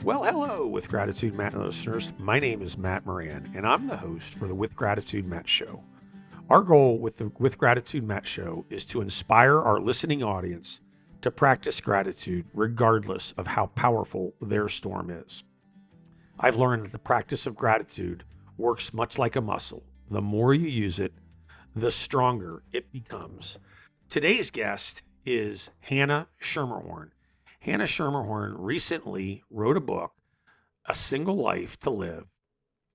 Well, hello, With Gratitude Matt listeners. My name is Matt Moran, and I'm the host for the With Gratitude Matt Show. Our goal with the With Gratitude Matt Show is to inspire our listening audience to practice gratitude regardless of how powerful their storm is. I've learned that the practice of gratitude works much like a muscle. The more you use it, the stronger it becomes. Today's guest is Hannah Schermerhorn. Hannah Schermerhorn recently wrote a book, A Single Life to Live.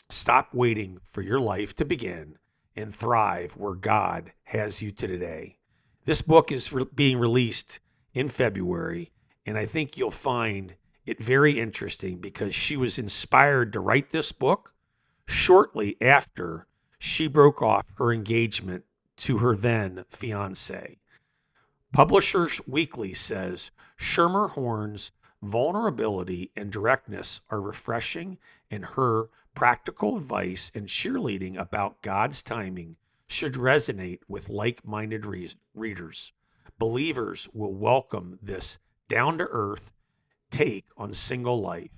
Stop waiting for your life to begin and thrive where God has you today. This book is being released in February, and I think you'll find it very interesting because she was inspired to write this book shortly after she broke off her engagement to her then fiance. Publishers Weekly says Schermerhorn's vulnerability and directness are refreshing, and her practical advice and cheerleading about God's timing should resonate with like-minded readers. Believers will welcome this down-to-earth take on single life.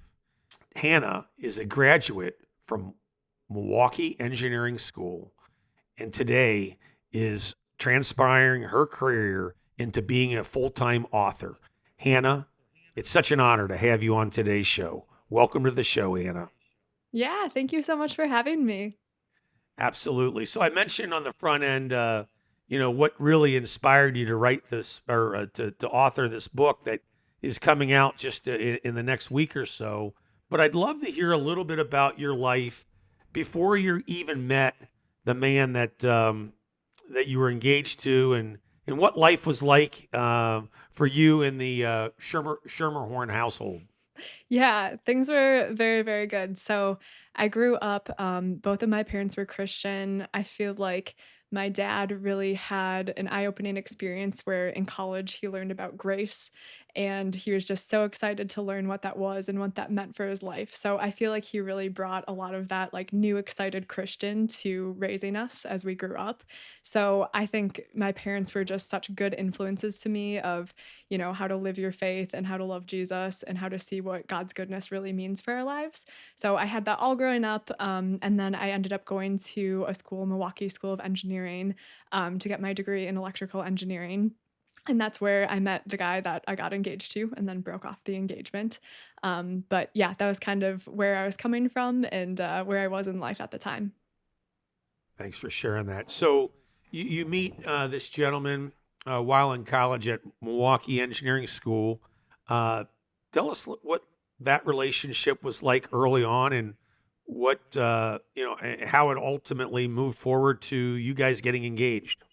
Hannah is a graduate from Milwaukee Engineering School, and today is transpiring her career into being a full-time author. Hannah, it's such an honor to have you on today's show. Welcome to the show, Hannah. Yeah, thank you so much for having me. Absolutely. So I mentioned on the front end, what really inspired you to write this or to author this book that is coming out just in the next week or so. But I'd love to hear a little bit about your life before you even met the man that you were engaged to, and what life was like for you in the Schermerhorn household. Yeah, things were very, very good. So I grew up, both of my parents were Christian. I feel like my dad really had an eye-opening experience where in college he learned about grace, and he was just so excited to learn what that was and what that meant for his life. So I feel like he really brought a lot of that like new excited Christian to raising us as we grew up. So I think my parents were just such good influences to me of, how to live your faith and how to love Jesus and how to see what God's goodness really means for our lives. So I had that all growing up. And then I ended up going to a school, Milwaukee School of Engineering, to get my degree in electrical engineering. And that's where I met the guy that I got engaged to and then broke off the engagement. But yeah, that was kind of where I was coming from and where I was in life at the time. Thanks for sharing that. So you meet this gentleman while in college at Milwaukee Engineering School. Tell us what that relationship was like early on, and what how it ultimately moved forward to you guys getting engaged.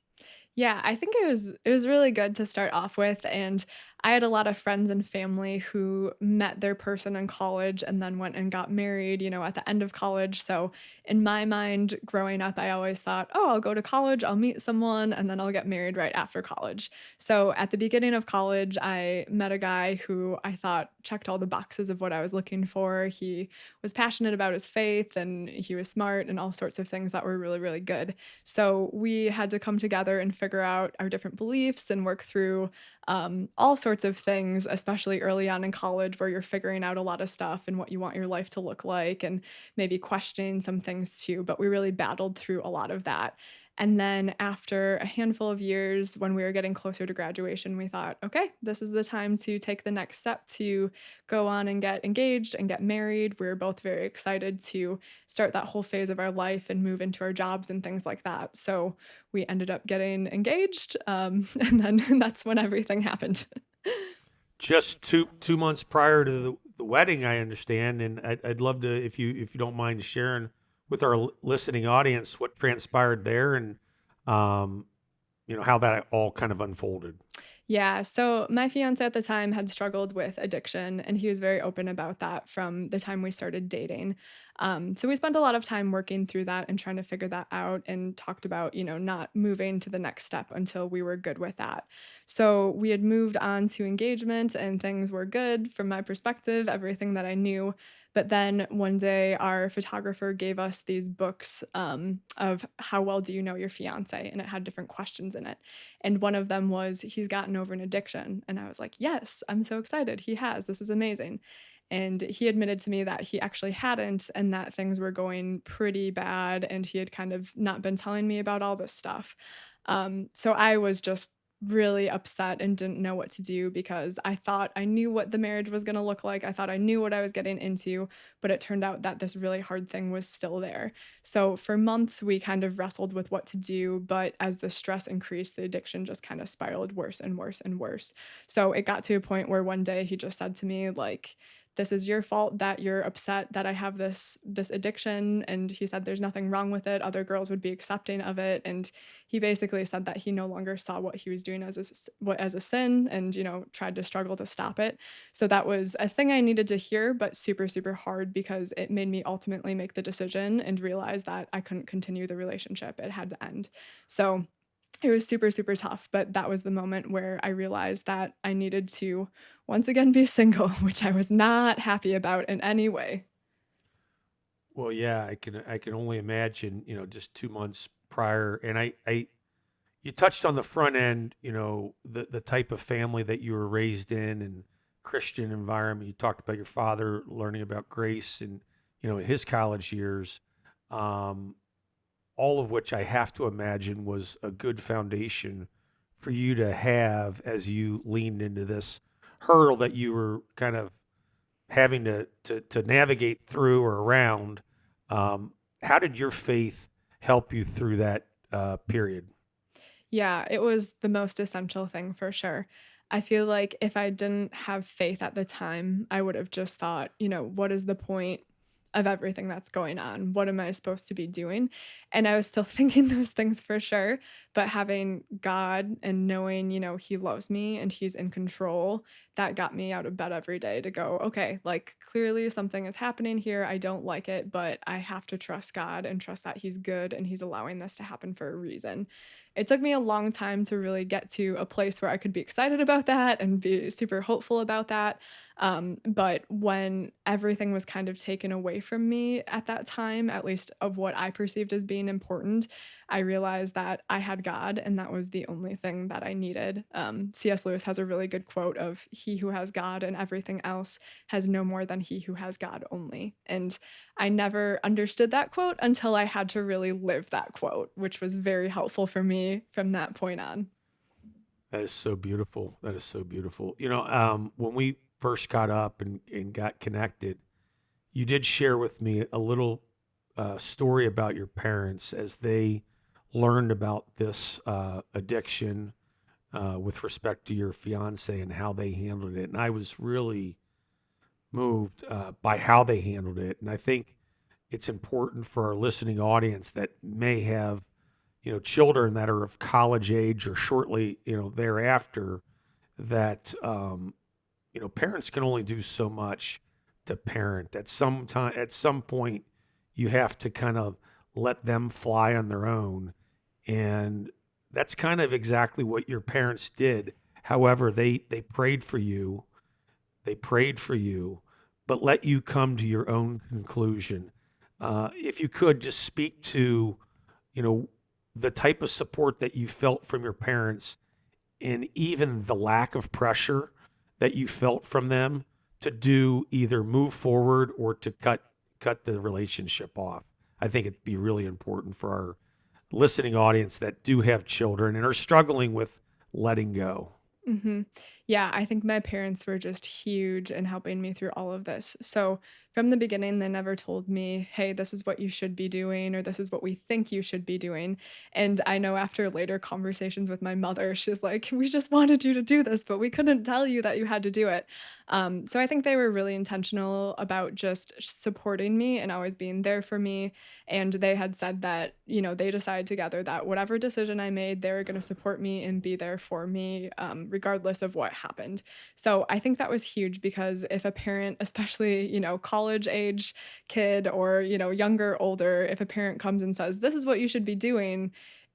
Yeah, I think it was really good to start off with, and I had a lot of friends and family who met their person in college and then went and got married, at the end of college. So in my mind, growing up, I always thought, oh, I'll go to college, I'll meet someone, and then I'll get married right after college. So at the beginning of college, I met a guy who I thought checked all the boxes of what I was looking for. He was passionate about his faith and he was smart and all sorts of things that were really, really good. So we had to come together and figure out our different beliefs and work through all sorts of things, especially early on in college where you're figuring out a lot of stuff and what you want your life to look like and maybe questioning some things too. But we really battled through a lot of that. And then after a handful of years, when we were getting closer to graduation, we thought, okay, this is the time to take the next step to go on and get engaged and get married. We were both very excited to start that whole phase of our life and move into our jobs and things like that. So we ended up getting engaged, and then that's when everything happened. Just two months prior to the wedding, I understand, and I'd love to, if you don't mind sharing with our listening audience what transpired there, and how that all kind of unfolded. Yeah, so my fiance at the time had struggled with addiction, and he was very open about that from the time we started dating. So we spent a lot of time working through that and trying to figure that out, and talked about, not moving to the next step until we were good with that. So we had moved on to engagement, and things were good from my perspective, everything that I knew. But then one day, our photographer gave us these books of How Well Do You Know Your Fiance? And it had different questions in it. And one of them was, he's gotten over an addiction. And I was like, yes, I'm so excited. He has. This is amazing. And he admitted to me that he actually hadn't, and that things were going pretty bad, and he had kind of not been telling me about all this stuff. So I was just really upset and didn't know what to do because I thought I knew what the marriage was going to look like. I thought I knew what I was getting into, but it turned out that this really hard thing was still there. So for months, we kind of wrestled with what to do. But as the stress increased, the addiction just kind of spiraled worse and worse and worse. So it got to a point where one day he just said to me, like, this is your fault that you're upset that I have this addiction. And he said there's nothing wrong with it. Other girls would be accepting of it. And he basically said that he no longer saw what he was doing as a sin, and tried to struggle to stop it. So that was a thing I needed to hear, but super super hard because it made me ultimately make the decision and realize that I couldn't continue the relationship. It had to end. So it was super, super tough, but that was the moment where I realized that I needed to once again be single, which I was not happy about in any way. Well, yeah, I can only imagine, just 2 months prior, and I you touched on the front end, the type of family that you were raised in and Christian environment. You talked about your father learning about grace and in his college years, um, all of which I have to imagine was a good foundation for you to have as you leaned into this hurdle that you were kind of having to navigate through or around. Um, how did your faith help you through that period? Yeah, it was the most essential thing for sure. I feel like if I didn't have faith at the time, I would have just thought, what is the point of everything that's going on? What am I supposed to be doing? And I was still thinking those things for sure, but having God and knowing, he loves me and he's in control, that got me out of bed every day to go, okay, like clearly something is happening here. I don't like it, but I have to trust God and trust that he's good and he's allowing this to happen for a reason. It took me a long time to really get to a place where I could be excited about that and be super hopeful about that. But when everything was kind of taken away from me at that time, at least of what I perceived as being important, I realized that I had God and that was the only thing that I needed. C.S. Lewis has a really good quote of, "He who has God and everything else has no more than he who has God only." And I never understood that quote until I had to really live that quote, which was very helpful for me from that point on. That is so beautiful. That is so beautiful. When we first got up and got connected, you did share with me a little story about your parents as they learned about this addiction with respect to your fiance and how they handled it. And I was really moved by how they handled it. And I think it's important for our listening audience that may have, children that are of college age or shortly, thereafter, that, parents can only do so much to parent. At some point, you have to kind of let them fly on their own. And that's kind of exactly what your parents did. However, they prayed for you, but let you come to your own conclusion. If you could just speak to, you know, the type of support that you felt from your parents and even the lack of pressure that you felt from them to do either move forward or to cut the relationship off. I think it'd be really important for our listening audience that do have children and are struggling with letting go. Mhm. Yeah, I think my parents were just huge in helping me through all of this. So, from the beginning, they never told me, "Hey, this is what you should be doing," or "This is what we think you should be doing." And I know after later conversations with my mother, she's like, "We just wanted you to do this, but we couldn't tell you that you had to do it." So I think they were really intentional about just supporting me and always being there for me. And they had said that, they decided together that whatever decision I made, they were going to support me and be there for me, regardless of what happened. So I think that was huge because if a parent, especially, college age kid or, younger, older, if a parent comes and says, "This is what you should be doing,"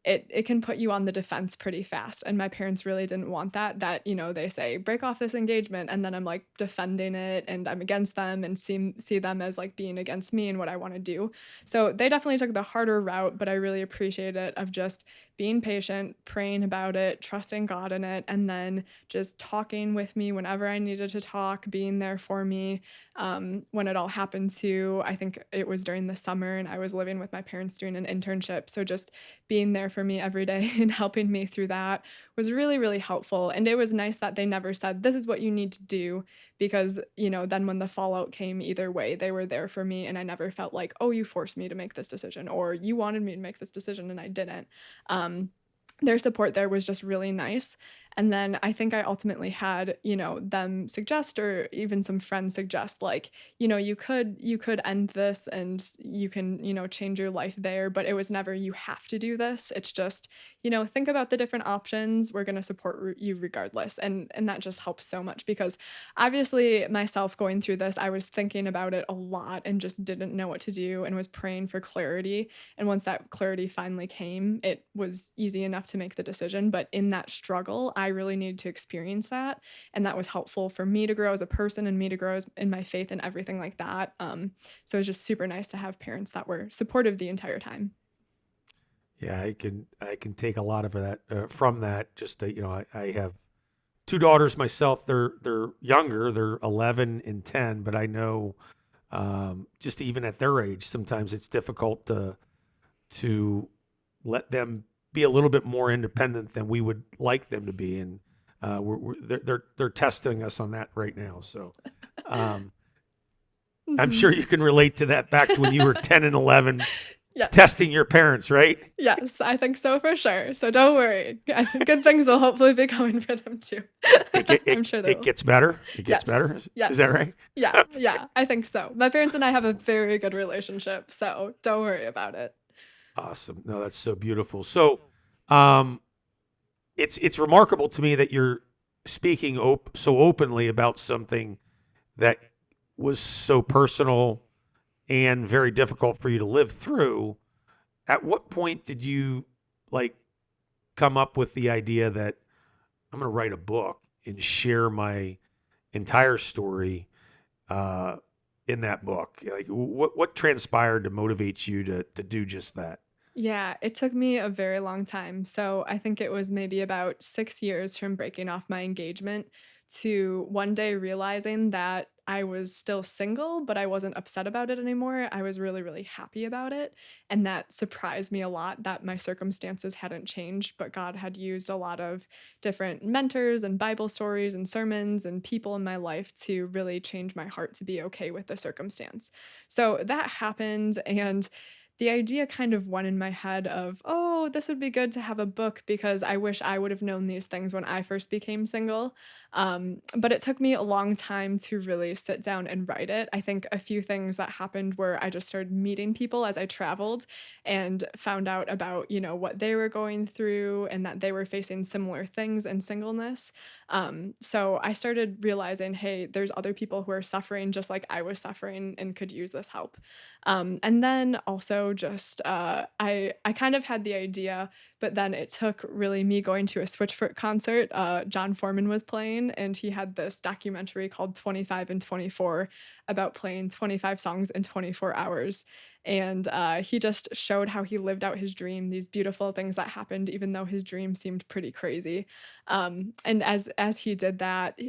it can put you on the defense pretty fast. And my parents really didn't want that, they say, break off this engagement. And then I'm like defending it and I'm against them and see them as like being against me and what I want to do. So they definitely took the harder route, but I really appreciate it of just being patient, praying about it, trusting God in it, and then just talking with me whenever I needed to talk, being there for me. When it all happened too, I think it was during the summer and I was living with my parents doing an internship. So just being there for me every day and helping me through that was really, really helpful. And it was nice that they never said, this is what you need to do, because, then when the fallout came either way, they were there for me. And I never felt like, oh, you forced me to make this decision or you wanted me to make this decision and I didn't. Their support there was just really nice. And then I think I ultimately had, them suggest, or even some friends suggest, like, you could end this and you can, change your life there, but it was never you have to do this. It's just, think about the different options. We're going to support you regardless. And that just helps so much, because obviously myself going through this, I was thinking about it a lot and just didn't know what to do and was praying for clarity. And once that clarity finally came, it was easy enough to make the decision. But in that struggle, I really needed to experience that. And that was helpful for me to grow as a person and me to grow in my faith and everything like that. So it was just super nice to have parents that were supportive the entire time. Yeah, I can take a lot of that from that. Just I have two daughters myself. They're younger. They're 11 and 10, but I know just even at their age, sometimes it's difficult to let them be a little bit more independent than we would like them to be, and they're testing us on that right now. So I'm sure you can relate to that, back to when you were 10 and 11. Yes. Testing your parents, right? Yes, I think so for sure. So don't worry. Good things will hopefully be coming for them too. I'm sure they will. It gets better. It gets better. Yes. Is that right? Yeah, I think so. My parents and I have a very good relationship, so don't worry about it. Awesome. No, that's so beautiful. So, it's remarkable to me that you're speaking so openly about something that was so personal and very difficult for you to live through. At what point did you come up with the idea that I'm going to write a book and share my entire story in that book? Like, what transpired to motivate you to do just that? Yeah, it took me a very long time. So I think it was maybe about 6 years from breaking off my engagement to one day realizing that I was still single, but I wasn't upset about it anymore. I was really, really happy about it. And that surprised me a lot, that my circumstances hadn't changed, but God had used a lot of different mentors and Bible stories and sermons and people in my life to really change my heart to be okay with the circumstance. So that happened. And the idea kind of went in my head of, oh, this would be good to have a book, because I wish I would have known these things when I first became single. But it took me a long time to really sit down and write it. I think a few things that happened were I just started meeting people as I traveled and found out about, what they were going through and that they were facing similar things in singleness. So I started realizing, hey, there's other people who are suffering just like I was suffering and could use this help. And then also just I kind of had the idea, but then it took really me going to a Switchfoot concert. John Foreman was playing, and he had this documentary called 25 and 24 about playing 25 songs in 24 hours. And he just showed how he lived out his dream, these beautiful things that happened, even though his dream seemed pretty crazy. And as he did that,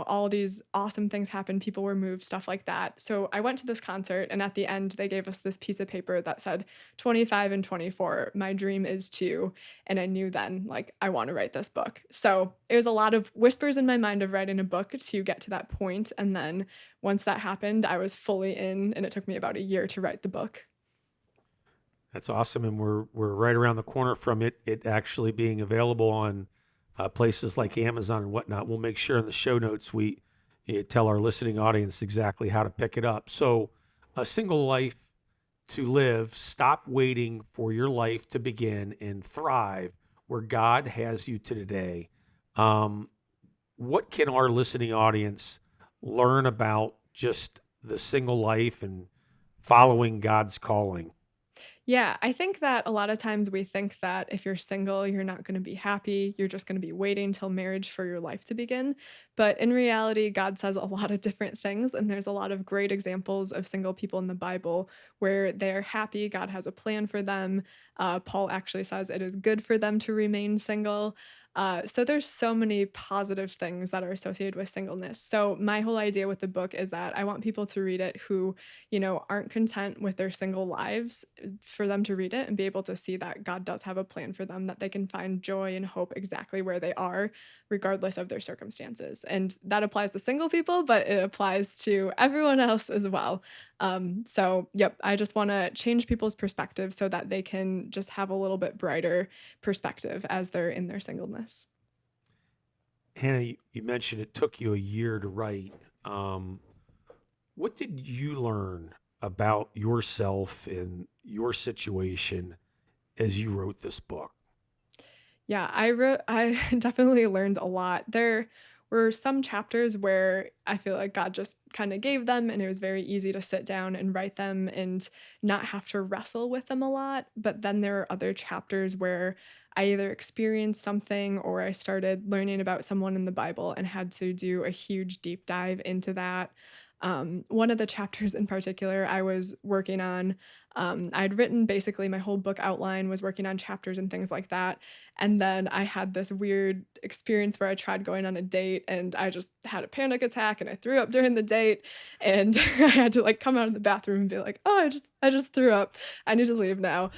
all these awesome things happened. People were moved, stuff like that. So I went to this concert, and at the end, they gave us this piece of paper that said 25 and 24. My dream is to. And I knew then, like, I want to write this book. So it was a lot of whispers in my mind of writing a book to get to that point. And then once that happened, I was fully in, and it took me about a year to write the book. That's awesome, and we're right around the corner from it actually being available on places like Amazon and whatnot. We'll make sure in the show notes we tell our listening audience exactly how to pick it up. So, A Single Life to Live: stop waiting for your life to begin and thrive where God has you today. What can our listening audience learn about just the single life and following God's calling? Yeah, I think that a lot of times we think that if you're single, you're not going to be happy. You're just going to be waiting till marriage for your life to begin. But in reality, God says a lot of different things. And there's a lot of great examples of single people in the Bible where they're happy. God has a plan for them. Paul actually says it is good for them to remain single. So there's so many positive things that are associated with singleness. So my whole idea with the book is that I want people to read it who aren't content with their single lives, for them to read it and be able to see that God does have a plan for them, that they can find joy and hope exactly where they are, regardless of their circumstances. And that applies to single people, but it applies to everyone else as well. So, yep, I just want to change people's perspective so that they can just have a little bit brighter perspective as they're in their singleness. Hannah, you mentioned it took you a year to write. What did you learn about yourself and your situation as you wrote this book? Yeah, I definitely learned a lot. There were some chapters where I feel like God just kind of gave them and it was very easy to sit down and write them and not have to wrestle with them a lot. But then there are other chapters where I either experienced something or I started learning about someone in the Bible and had to do a huge deep dive into that. One of the chapters in particular I was working on, I'd written basically my whole book outline, was working on chapters and things like that. And then I had this weird experience where I tried going on a date and I just had a panic attack and I threw up during the date and I had to like come out of the bathroom and be like, "Oh, I just threw up. I need to leave now."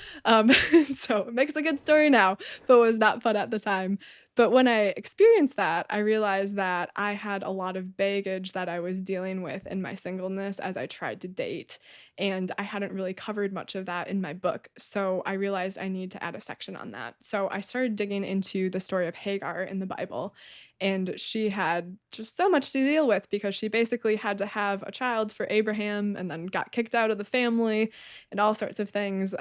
So it makes a good story now, but was not fun at the time. But when I experienced that, I realized that I had a lot of baggage that I was dealing with in my singleness as I tried to date. And I hadn't really covered much of that in my book. So I realized I need to add a section on that. So I started digging into the story of Hagar in the Bible. And she had just so much to deal with because she basically had to have a child for Abraham and then got kicked out of the family and all sorts of things.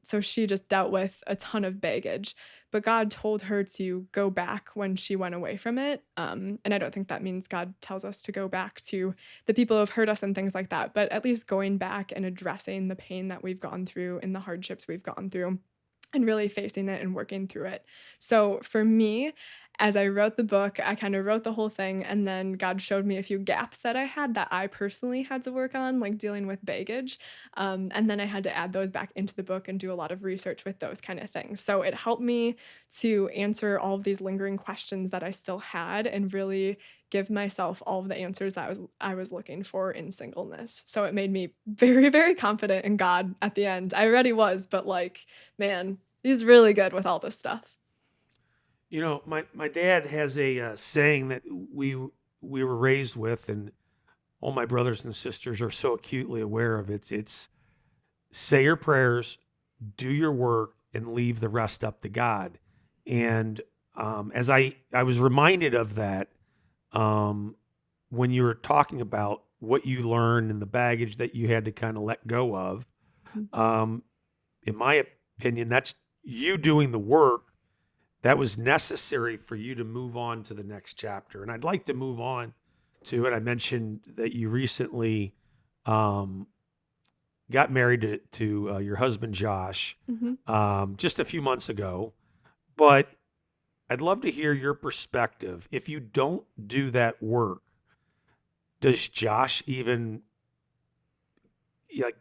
So she just dealt with a ton of baggage. But God told her to go back when she went away from it. And I don't think that means God tells us to go back to the people who have hurt us and things like that, but at least going back and addressing the pain that we've gone through and the hardships we've gone through and really facing it and working through it. So for me, as I wrote the book, I kind of wrote the whole thing, and then God showed me a few gaps that I had that I personally had to work on, like dealing with baggage. And then I had to add those back into the book and do a lot of research with those kind of things. So it helped me to answer all of these lingering questions that I still had and really give myself all of the answers that I was looking for in singleness. So it made me very, very confident in God at the end. I already was, but like, man, he's really good with all this stuff. You know, my dad has a saying that we were raised with, and all my brothers and sisters are so acutely aware of. It's say your prayers, do your work, and leave the rest up to God. And as I was reminded of that um, when you were talking about what you learned and the baggage that you had to kind of let go of. Mhm. Um, in my opinion, that's you doing the work that was necessary for you to move on to the next chapter. And I'd like to move on to it. I mentioned that you recently um, got married to your husband, Josh, Mhm. just a few months ago. But I'd love to hear your perspective. If you don't do that work, does Josh even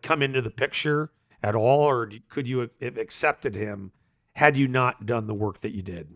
come into the picture at all, or could you have accepted him had you not done the work that you did?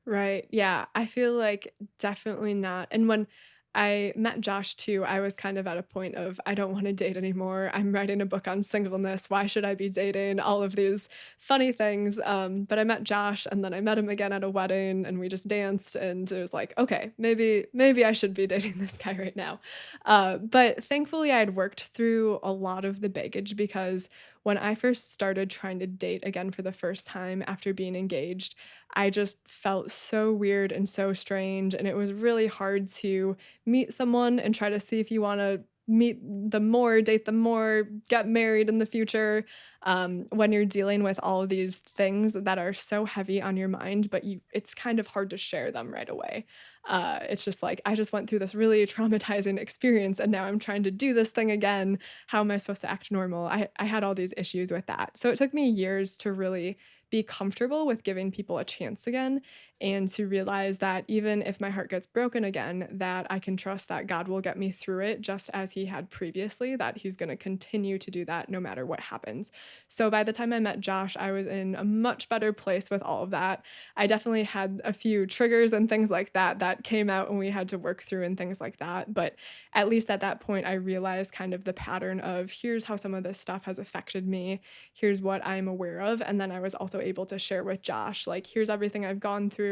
Right. Yeah. I feel like definitely not. And when I met Josh too, I was kind of at a point of I don't want to date anymore. I'm writing a book on singleness. Why should I be dating? All of these funny things. But I met Josh and then I met him again at a wedding and we just danced and it was like, okay, maybe I should be dating this guy right now. But thankfully I had worked through a lot of the baggage because when I first started trying to date again for the first time after being engaged, I just felt so weird and so strange. And it was really hard to meet someone and try to see if you want to meet them more, date them more, get married in the future. When you're dealing with all of these things that are so heavy on your mind, but it's kind of hard to share them right away. It's just like, I just went through this really traumatizing experience and now I'm trying to do this thing again. How am I supposed to act normal? I had all these issues with that. So it took me years to really be comfortable with giving people a chance again and to realize that even if my heart gets broken again, that I can trust that God will get me through it just as he had previously, that he's going to continue to do that no matter what happens. So by the time I met Josh, I was in a much better place with all of that. I definitely had a few triggers and things like that that came out and we had to work through and things like that. But at least at that point, I realized kind of the pattern of here's how some of this stuff has affected me. Here's what I'm aware of. And then I was also able to share with Josh, like, here's everything I've gone through.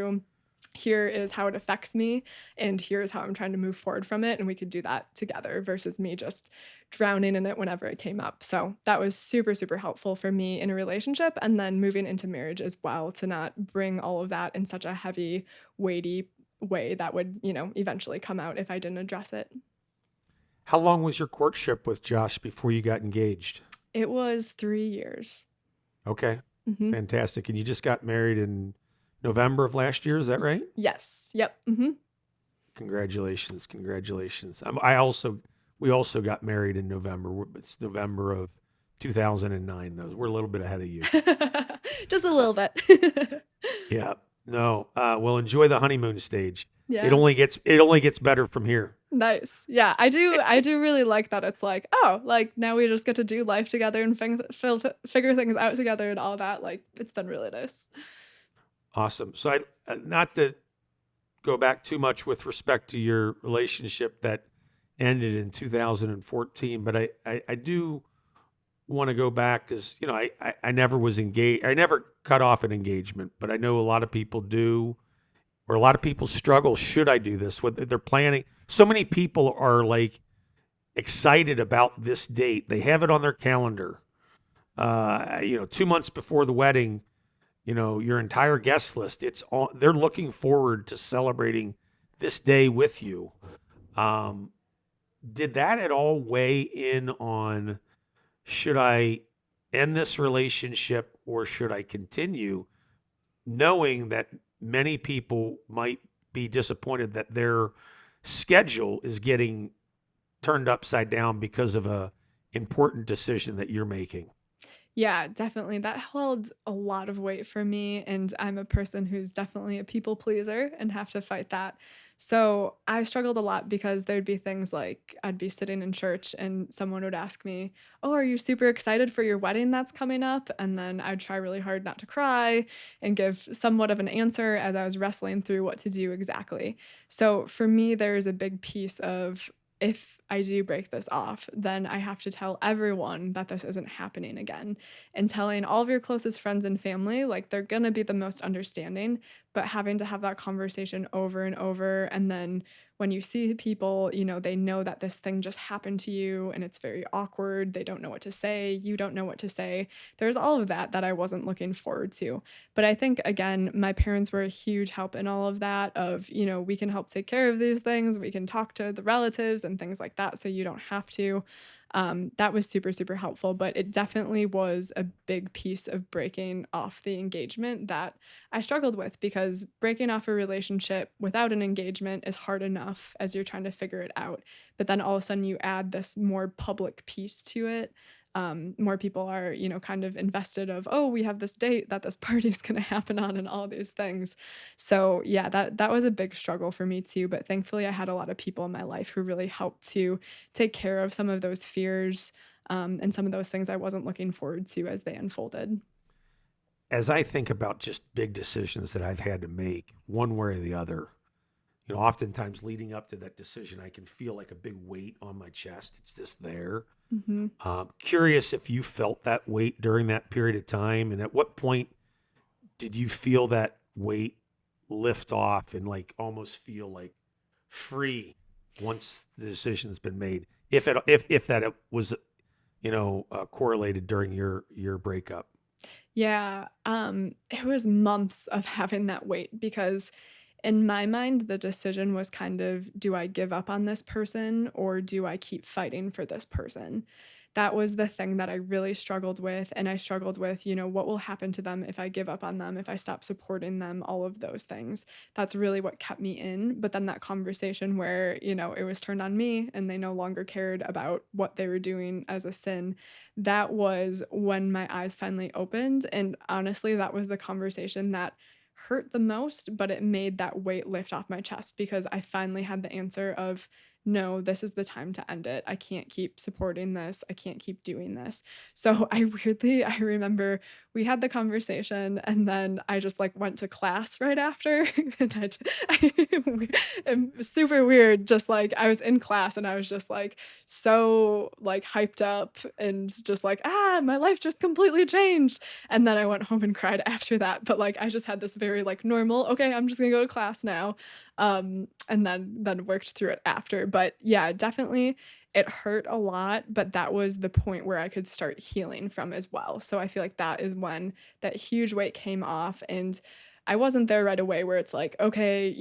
Here is how it affects me. And here's how I'm trying to move forward from it. And we could do that together versus me just drowning in it whenever it came up. So that was super, super helpful for me in a relationship. And then moving into marriage as well, to not bring all of that in such a heavy, weighty way that would, eventually come out if I didn't address it. How long was your courtship with Josh before you got engaged? It was 3 years. Okay, Hmm. fantastic. And you just got married in November of last year, is that right? Yes. Yep. Hmm. Congratulations, congratulations. We also got married in November. It's November of 2009. Though we're a little bit ahead of you. Just a little bit. Yeah. No. Well, enjoy the honeymoon stage. It Yeah. only gets better from here. Nice. Yeah, I do really like that it's like, oh, like now we just get to do life together and figure things out together and all that. Like it's been really nice. Awesome. So not to go back too much with respect to your relationship that ended in 2014, but I do want to go back because I never was engaged. I never cut off an engagement, but I know a lot of people do, or a lot of people struggle. Should I do this? What they're planning. So many people are like excited about this date. They have it on their calendar. 2 months before the wedding, your entire guest list. They're looking forward to celebrating this day with you. Did that at all weigh in on should I end this relationship or should I continue, knowing that many people might be disappointed that their schedule is getting turned upside down because of a important decision that you're making? Yeah, definitely. That held a lot of weight for me. And I'm a person who's definitely a people pleaser and have to fight that. So I struggled a lot because there'd be things like I'd be sitting in church and someone would ask me, oh, are you super excited for your wedding that's coming up? And then I'd try really hard not to cry and give somewhat of an answer as I was wrestling through what to do exactly. So for me, there's a big piece of if I do break this off, then I have to tell everyone that this isn't happening again. And telling all of your closest friends and family, like they're going to be the most understanding, but having to have that conversation over and over. And then when you see people, they know that this thing just happened to you and it's very awkward. They don't know what to say. You don't know what to say. There's all of that I wasn't looking forward to. But I think, again, my parents were a huge help in all of that of, we can help take care of these things. We can talk to the relatives and things like that so you don't have to. That was super, super helpful, but it definitely was a big piece of breaking off the engagement that I struggled with because breaking off a relationship without an engagement is hard enough as you're trying to figure it out. But then all of a sudden you add this more public piece to it. More people are, kind of invested of, oh, we have this date that this party's going to happen on and all these things. So yeah, that was a big struggle for me too. But thankfully I had a lot of people in my life who really helped to take care of some of those fears, and some of those things I wasn't looking forward to as they unfolded. As I think about just big decisions that I've had to make, one way or the other, oftentimes leading up to that decision, I can feel like a big weight on my chest. It's just there. Hmm. Curious if you felt that weight during that period of time, and at what point did you feel that weight lift off and like almost feel like free once the decision's been made? If that it was correlated during your breakup. Yeah, it was months of having that weight because in my mind, the decision was kind of, do I give up on this person or do I keep fighting for this person? That was the thing that I really struggled with. And I struggled with, what will happen to them if I give up on them, if I stop supporting them, all of those things. That's really what kept me in. But then that conversation where, it was turned on me and they no longer cared about what they were doing as a sin, that was when my eyes finally opened. And honestly, that was the conversation that hurt the most, but it made that weight lift off my chest because I finally had the answer of, no, this is the time to end it. I can't keep supporting this. I can't keep doing this. So I remember we had the conversation and then I just like went to class right after. And am super weird. Just like I was in class and I was just like so like hyped up and just like, my life just completely changed. And then I went home and cried after that. But like I just had this very like normal, okay, I'm just gonna go to class now. And then worked through it after. But yeah, definitely it hurt a lot, but that was the point where I could start healing from as well. So I feel like that is when that huge weight came off and I wasn't there right away where it's like, okay,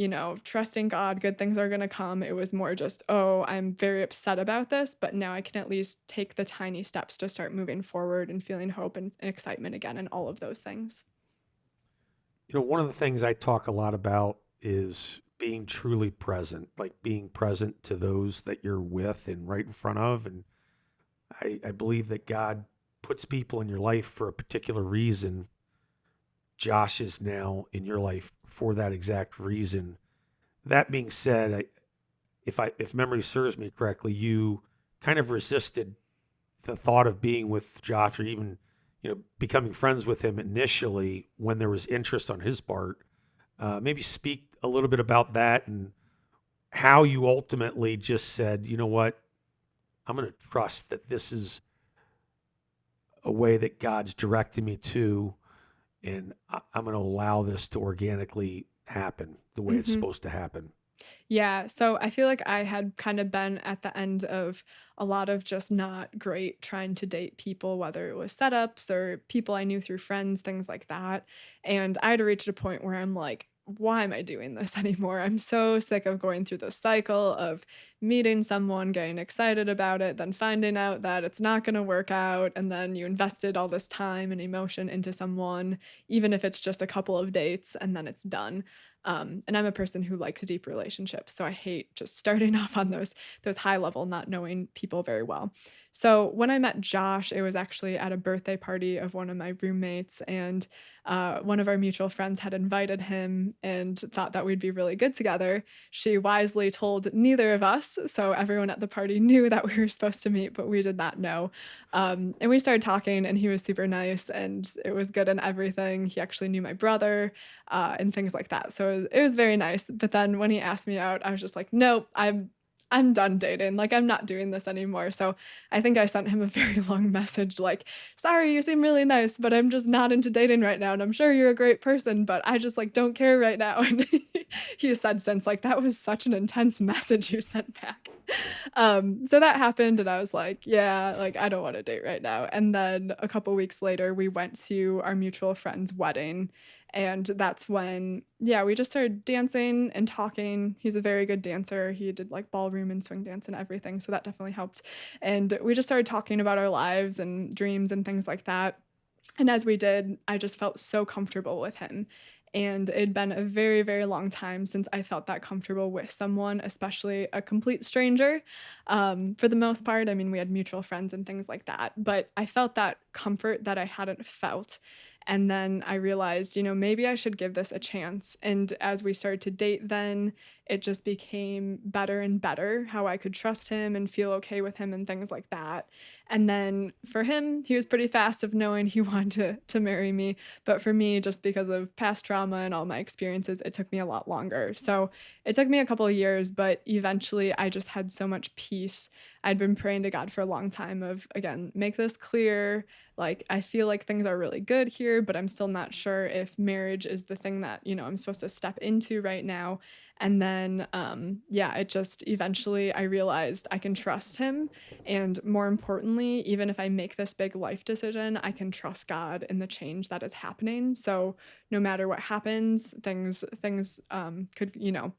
trusting God, good things are going to come. It was more just, oh, I'm very upset about this, but now I can at least take the tiny steps to start moving forward and feeling hope and excitement again and all of those things. One of the things I talk a lot about is being truly present, like being present to those that you're with and right in front of. And I believe that God puts people in your life for a particular reason. Josh is now in your life for that exact reason. That being said, if memory serves me correctly, you kind of resisted the thought of being with Josh or even becoming friends with him initially when there was interest on his part. Maybe speak a little bit about that and how you ultimately just said, you know what, I'm going to trust that this is a way that God's directing me to, and I'm going to allow this to organically happen the way it's Mhm. supposed to happen. Yeah, so I feel like I had kind of been at the end of a lot of just not great trying to date people, whether it was setups or people I knew through friends, things like that. And I had reached a point where I'm like, why am I doing this anymore? I'm so sick of going through the cycle of meeting someone, getting excited about it, then finding out that it's not going to work out. And then you invested all this time and emotion into someone, even if it's just a couple of dates, and then it's done. And I'm a person who likes deep relationships, so I hate just starting off on those high level, not knowing people very well. So when I met Josh, it was actually at a birthday party of one of my roommates, and one of our mutual friends had invited him and thought that we'd be really good together. She wisely told neither of us, so everyone at the party knew that we were supposed to meet, but we did not know. And we started talking, and he was super nice, and it was good and everything. He actually knew my brother and things like that. So it was very nice. But then when he asked me out, I was just like, nope, I'm done dating. Like I'm not doing this anymore. So I think I sent him a very long message like, sorry, you seem really nice, but I'm just not into dating right now. And I'm sure you're a great person, but I just like don't care right now. And he said since like that was such an intense message you sent back. So that happened and I was like, yeah, like I don't want to date right now. And then a couple weeks later we went to our mutual friend's wedding and that's when, yeah, we just started dancing and talking. He's a very good dancer. He did like ballroom and swing dance and everything. So that definitely helped. And we just started talking about our lives and dreams and things like that. And as we did, I just felt so comfortable with him. And it'd been a very, very long time since I felt that comfortable with someone, especially a complete stranger. For the most part, I mean, we had mutual friends and things like that, but I felt that comfort that I hadn't felt. And then I realized, maybe I should give this a chance. And as we started to date, then it just became better and better how I could trust him and feel okay with him and things like that. And then for him, he was pretty fast of knowing he wanted to marry me. But for me, just because of past trauma and all my experiences, it took me a lot longer. So it took me a couple of years, but eventually I just had so much peace. I'd been praying to God for a long time of, again, make this clear. Like, I feel like things are really good here, but I'm still not sure if marriage is the thing that, I'm supposed to step into right now. And then, yeah, it just eventually I realized I can trust him. And more importantly, even if I make this big life decision, I can trust God in the change that is happening. So no matter what happens, things could,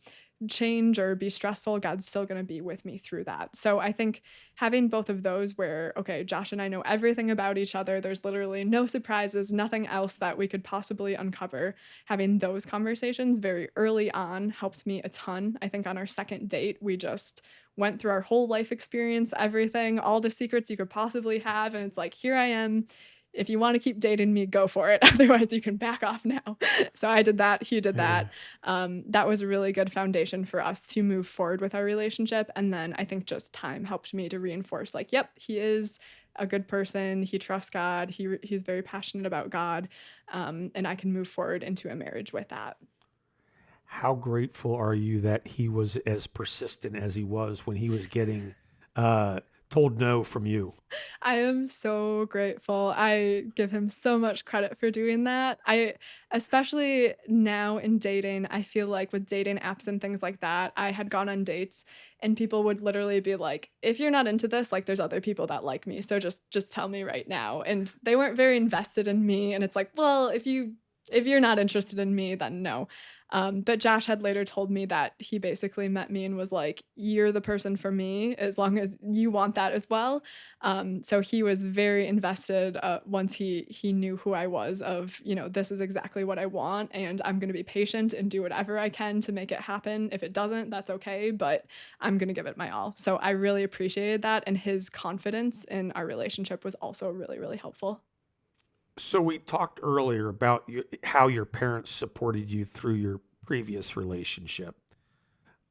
change or be stressful, God's still going to be with me through that. So I think having both of those where, okay, Josh and I know everything about each other, there's literally no surprises, nothing else that we could possibly uncover. Having those conversations very early on helped me a ton. I think on our second date, we just went through our whole life experience, everything, all the secrets you could possibly have. And it's like, here I am. If you want to keep dating me, go for it. Otherwise, you can back off now. So I did that. He did Yeah. that. That was a really good foundation for us to move forward with our relationship. And then I think just time helped me to reinforce, like, yep, he is a good person. He trusts God. He's very passionate about God, and I can move forward into a marriage with that. How grateful are you that he was as persistent as he was when he was getting uh, told no from you? I am so grateful. I give him so much credit for doing that. Especially now in dating, I feel like with dating apps and things like that, I had gone on dates and people would literally be like, if you're not into this, like there's other people that like me. So just tell me right now. And they weren't very invested in me. And it's like, well, if you're not interested in me, then no. But Josh had later told me that he basically met me and was like, you're the person for me as long as you want that as well. So he was very invested once he knew who I was of, this is exactly what I want and I'm going to be patient and do whatever I can to make it happen. If it doesn't, that's okay, but I'm going to give it my all. So I really appreciated that. And his confidence in our relationship was also really, really helpful. So we talked earlier about how your parents supported you through your previous relationship.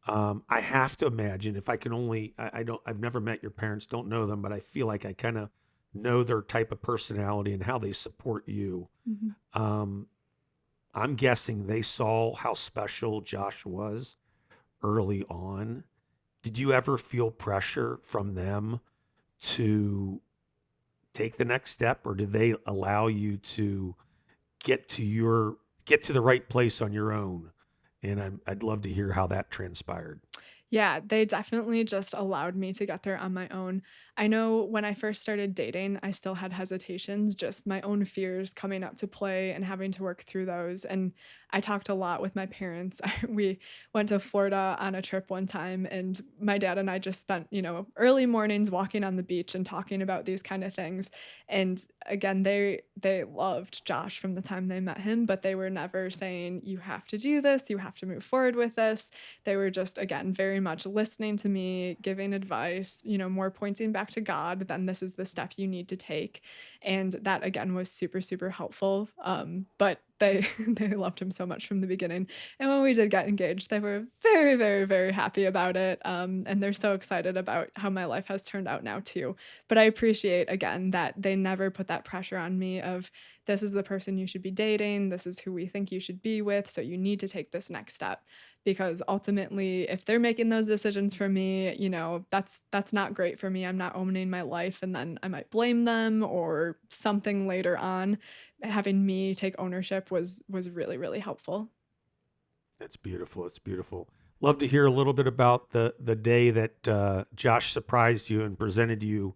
I have to imagine if I can only, I don't, I've never met your parents, don't know them, but I feel like I kind of know their type of personality and how they support you. Mhm. Um, I'm guessing they saw how special Josh was early on. Did you ever feel pressure from them to take the next step, or did they allow you to get to your get to the right place on your own? And I'd love to hear how that transpired. Yeah, they definitely just allowed me to get there on my own. I know when I first started dating, I still had hesitations, just my own fears coming up to play and having to work through those. And I talked a lot with my parents. We went to Florida on a trip one time, and my dad and I just spent, early mornings walking on the beach and talking about these kind of things. And again, they loved Josh from the time they met him, but they were never saying, you have to do this, you have to move forward with this. They were just, again, very much listening to me, giving advice, more pointing back to God, then this is the step you need to take. And that, again, was super, super helpful. But they they loved him so much from the beginning. And when we did get engaged, they were very, very, very happy about it. And they're so excited about how my life has turned out now too. But I appreciate, again, that they never put that pressure on me of, this is the person you should be dating, this is who we think you should be with, so you need to take this next step. Because ultimately, if they're making those decisions for me, that's not great for me. I'm not owning my life, and then I might blame them or something later on. Having me take ownership was really, really helpful. That's beautiful. It's beautiful. Love to hear a little bit about the day that Josh surprised you and presented you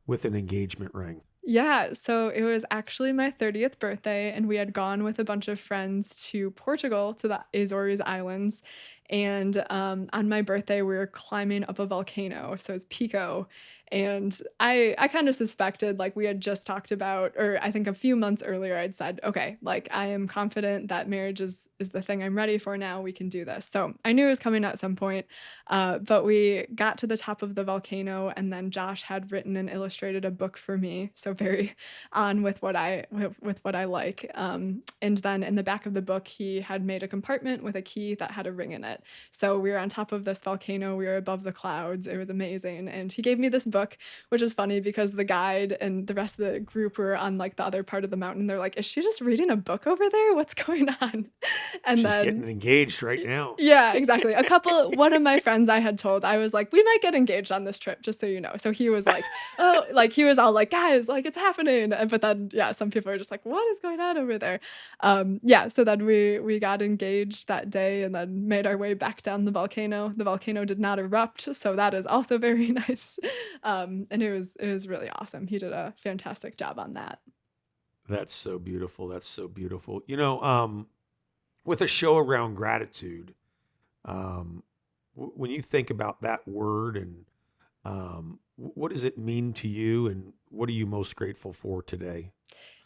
with an engagement ring. Yeah, so it was actually my 30th birthday, and we had gone with a bunch of friends to Portugal, to the Azores Islands. And on my birthday, we were climbing up a volcano, so it's Pico. And I kind of suspected, like we had just talked about, or I think a few months earlier, I'd said, okay, like I am confident that marriage is the thing I'm ready for now. We can do this. So I knew it was coming at some point. But we got to the top of the volcano, and then Josh had written and illustrated a book for me. So very on with what I like. And then in the back of the book, he had made a compartment with a key that had a ring in it. So we were on top of this volcano. We were above the clouds. It was amazing. And he gave me this book, which is funny because the guide and the rest of the group were on like the other part of the mountain. They're like, is she just reading a book over there? What's going on? And She's getting then engaged right now. yeah, exactly. One of my friends I had told, I was like, we might get engaged on this trip, just so you know. So he was like, oh, like he was all like, guys, like it's happening. But then, yeah, some people are just like, what is going on over there? Yeah. So then we got engaged that day and then made our way way back down the volcano. The volcano did not erupt, so that is also very nice. And it was really awesome. He did a fantastic job on that. That's so beautiful. That's so beautiful. With a show around gratitude, when you think about that word and what does it mean to you, and what are you most grateful for today?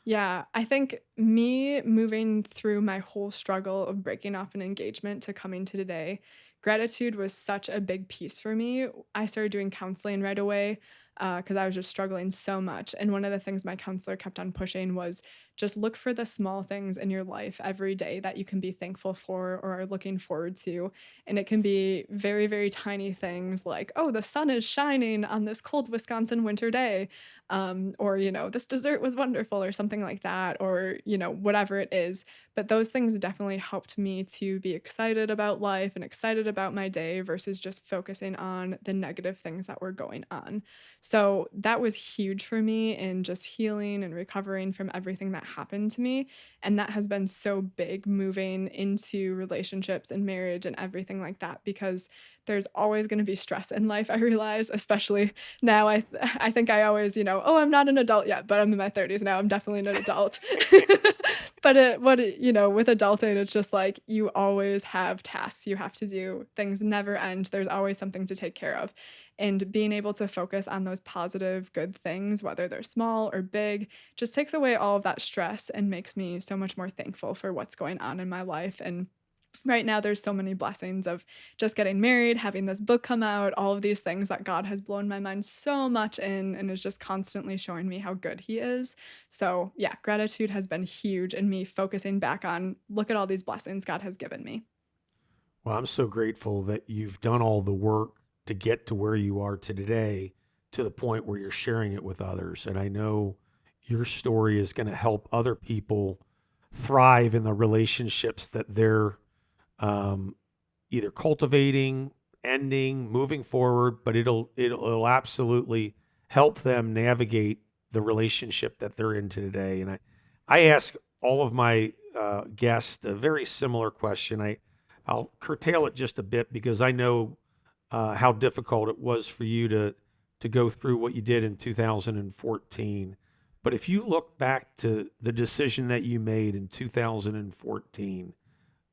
Yeah, I think me moving through my whole struggle of breaking off an engagement to coming to today, gratitude was such a big piece for me. I started doing counseling right away because I was just struggling so much. And one of the things my counselor kept on pushing was just look for the small things in your life every day that you can be thankful for or are looking forward to. And it can be very, very tiny things like, oh, the sun is shining on this cold Wisconsin winter day, or this dessert was wonderful or something like that, or whatever it is. But those things definitely helped me to be excited about life and excited about my day versus just focusing on the negative things that were going on. So that was huge for me in just healing and recovering from everything that happened to me. And that has been so big moving into relationships and marriage and everything like that, because there's always going to be stress in life, I realize, especially now. I think I always, oh, I'm not an adult yet, but I'm in my 30s now. I'm definitely an adult. But with adulting, it's just like you always have tasks you have to do. Things never end. There's always something to take care of. And being able to focus on those positive, good things, whether they're small or big, just takes away all of that stress and makes me so much more thankful for what's going on in my life. And right now there's so many blessings of just getting married, having this book come out, all of these things that God has blown my mind so much in and is just constantly showing me how good he is. So yeah, gratitude has been huge in me focusing back on look at all these blessings God has given me. Well, I'm so grateful that you've done all the work to get to where you are today, to the point where you're sharing it with others. And I know your story is going to help other people thrive in the relationships that they're um, either cultivating, ending, moving forward, but it'll absolutely help them navigate the relationship that they're in today. And I ask all of my guests a very similar question. I'll curtail it just a bit because I know how difficult it was for you to go through what you did in 2014. But if you look back to the decision that you made in 2014,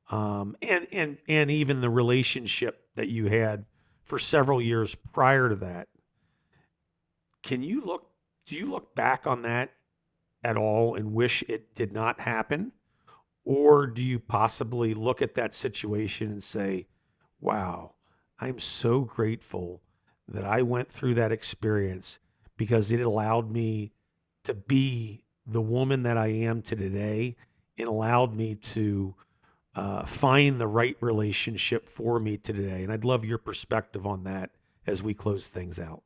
and even the relationship that you had for several years prior to that, can you look? Do you look back on that at all and wish it did not happen, or do you possibly look at that situation and say, "Wow, I'm so grateful that I went through that experience because it allowed me to be the woman that I am to today. It allowed me to find the right relationship for me today." And I'd love your perspective on that as we close things out.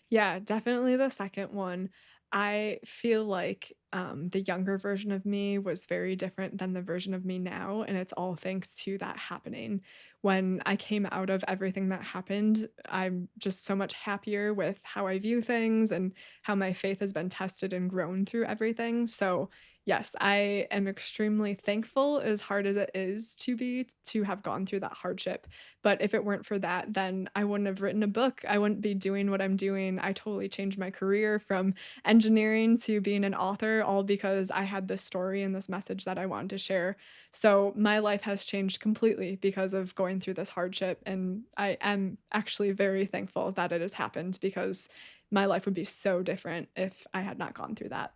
Yeah, definitely the second one. I feel like the younger version of me was very different than the version of me now. And it's all thanks to that happening. When I came out of everything that happened, I'm just so much happier with how I view things and how my faith has been tested and grown through everything. So, yes, I am extremely thankful, as hard as it is to be, to have gone through that hardship. But if it weren't for that, then I wouldn't have written a book. I wouldn't be doing what I'm doing. I totally changed my career from engineering to being an author, all because I had this story and this message that I wanted to share. So my life has changed completely because of going through this hardship. And I am actually very thankful that it has happened, because my life would be so different if I had not gone through that.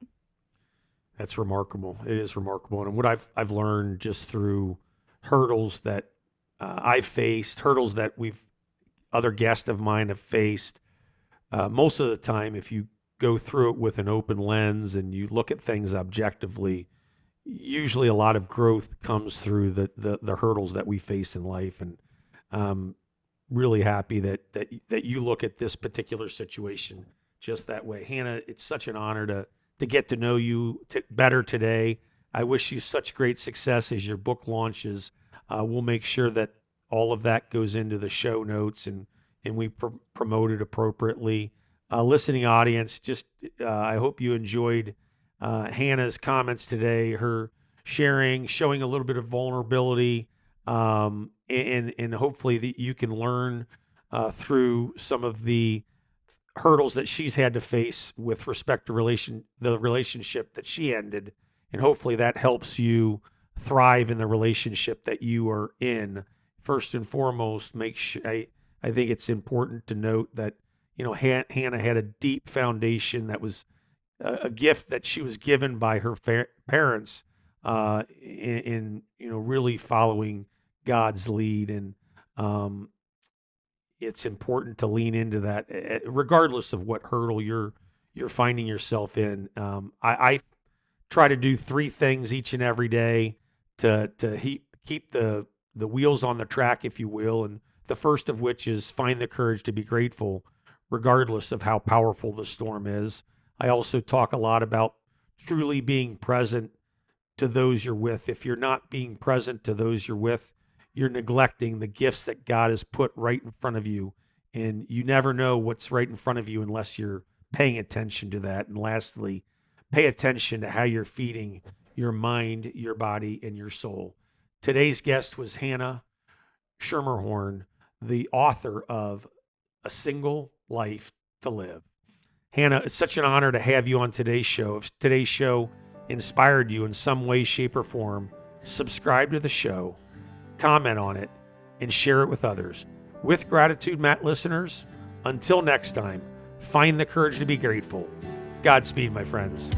That's remarkable. It is remarkable. And what I've learned just through hurdles that I've faced, hurdles that we've other guests of mine have faced, most of the time, if you go through it with an open lens and you look at things objectively, usually a lot of growth comes through the hurdles that we face in life. And I'm really happy that you look at this particular situation just that way. Hannah, it's such an honor to get to know you better today. I wish you such great success as your book launches. We'll make sure that all of that goes into the show notes, and we promote it appropriately. Listening audience, just I hope you enjoyed Hannah's comments today, her sharing, showing a little bit of vulnerability, and hopefully that you can learn through some of the hurdles that she's had to face with respect to the relationship that she ended, and hopefully that helps you thrive in the relationship that you are in. First and foremost, make sure I think it's important to note that Hannah had a deep foundation that was a gift that she was given by her parents in really following God's lead, and um, it's important to lean into that, regardless of what hurdle you're finding yourself in. I try to do three things each and every day to keep the wheels on the track, if you will, and the first of which is find the courage to be grateful, regardless of how powerful the storm is. I also talk a lot about truly being present to those you're with. If you're not being present to those you're with, you're neglecting the gifts that God has put right in front of you. And you never know what's right in front of you unless you're paying attention to that. And lastly, pay attention to how you're feeding your mind, your body, and your soul. Today's guest was Hannah Schermerhorn, the author of A Single Life to Live. Hannah, it's such an honor to have you on today's show. If today's show inspired you in some way, shape, or form, subscribe to the show, comment on it, and share it with others. With gratitude, Matt listeners, until next time, find the courage to be grateful. Godspeed, my friends.